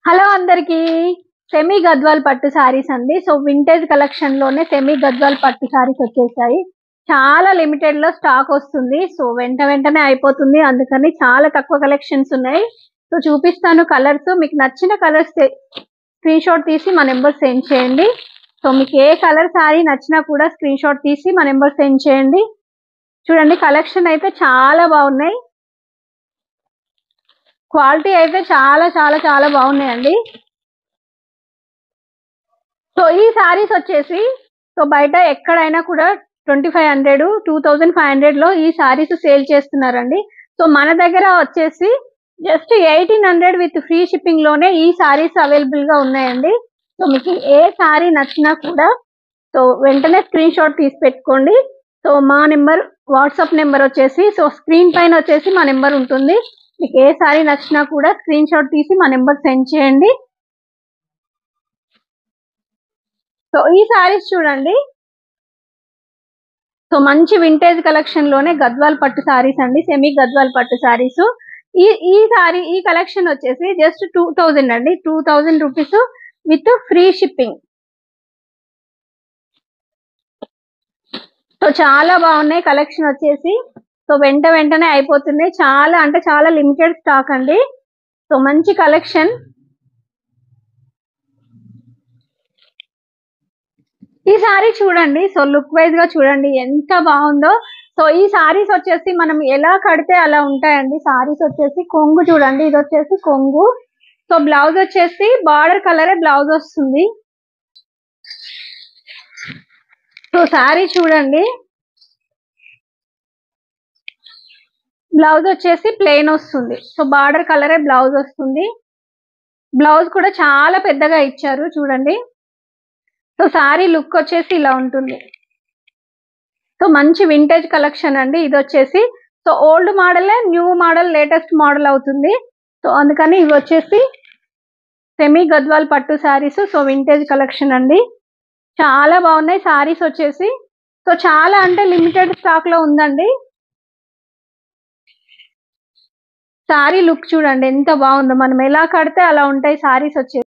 Hello అందరికి semi Gadwal పట్టు సారీస్ అండి. సో వింటేజ్ కలెక్షన్ లోనే సెమీ గద్వాల్ పట్టు సారీస్ వచ్చేసాయి. చాలా లిమిటెడ్ లో స్టాక్ వస్తుంది. సో వెంటనే అయిపోతుంది. అందుకని చాలా తక్కువ కలెక్షన్స్ ఉన్నాయి. సో చూపిస్తాను కలర్స్. మీకు నచ్చిన కలర్స్ స్క్రీన్ షాట్ తీసి మా నెంబర్ సెండ్ చేయండి. సో మీకు ఏ కలర్ సారీ నచ్చినా కూడా స్క్రీన్ షాట్ తీసి మా నెంబర్ సెండ్ చేయండి. చూడండి కలెక్షన్ అయితే చాలా బాగున్నాయి. క్వాలిటీ అయితే చాలా చాలా చాలా బాగున్నాయండి. సో ఈ సారీస్ వచ్చేసి సో బయట ఎక్కడైనా కూడా 2500 2500 లో ఈ సారీస్ సేల్ చేస్తున్నారండి. సో మన దగ్గర వచ్చేసి జస్ట్ 1800 విత్ ఫ్రీ షిప్పింగ్ లోనే ఈ సారీస్ అవైలబుల్ గా ఉన్నాయండి. సో మీకు ఏ సారీ నచ్చినా కూడా సో వెంటనే స్క్రీన్ షాట్ తీసి పెట్టుకోండి. సో మా నెంబర్ వాట్సాప్ నెంబర్ వచ్చేసి సో స్క్రీన్ పైన వచ్చేసి మా నెంబర్ ఉంటుంది. మీకు ఏ సారీ నచ్చినా కూడా స్క్రీన్ షాట్ తీసి మా నెంబర్ సెండ్ చేయండి. సో ఈ సారీస్ చూడండి. సో మంచి వింటేజ్ కలెక్షన్ లోనే గద్వాల్ పట్టు సారీస్ అండి. సెమీ గద్వాల్ పట్టు సారీస్. ఈ కలెక్షన్ వచ్చేసి జస్ట్ 2000 అండి. 2000 rupees with free shipping. So చాలా బాగున్నాయి కలెక్షన్ వచ్చేసి. సో వెంటనే అయిపోతున్నాయి. చాలా అంటే చాలా లిమిటెడ్ స్టాక్ అండి. సో మంచి కలెక్షన్. ఈ సారీ చూడండి. సో లుక్ వైజ్ గా చూడండి ఎంత బాగుందో. సో ఈ సారీస్ వచ్చేసి మనం ఎలా కడితే అలా ఉంటాయండి. సారీస్ వచ్చేసి కొంగు చూడండి. ఇది వచ్చేసి కొంగు. సో బ్లౌజ్ వచ్చేసి బార్డర్ కలరే బ్లౌజ్ వస్తుంది. సో సారీ చూడండి. బ్లౌజ్ వచ్చేసి ప్లెయిన్ వస్తుంది. సో బార్డర్ కలరే బ్లౌజ్ వస్తుంది. బ్లౌజ్ కూడా చాలా పెద్దగా ఇచ్చారు చూడండి. సో సారీ లుక్ వచ్చేసి ఇలా ఉంటుంది. సో మంచి వింటేజ్ కలెక్షన్ అండి. ఇది వచ్చేసి so old model new model latest model అవుతుంది. సో అందుకని ఇవి వచ్చేసి సెమీ గద్వాల్ పట్టు సారీస్. సో వింటేజ్ కలెక్షన్ అండి. చాలా బాగున్నాయి సారీస్ వచ్చేసి. సో చాలా అంటే లిమిటెడ్ స్టాక్ లో ఉందండి. సారీ లుక్ చూడండి ఎంత బాగుందో. మనం ఎలా కడితే అలా ఉంటాయి సారీస్ వచ్చేసి.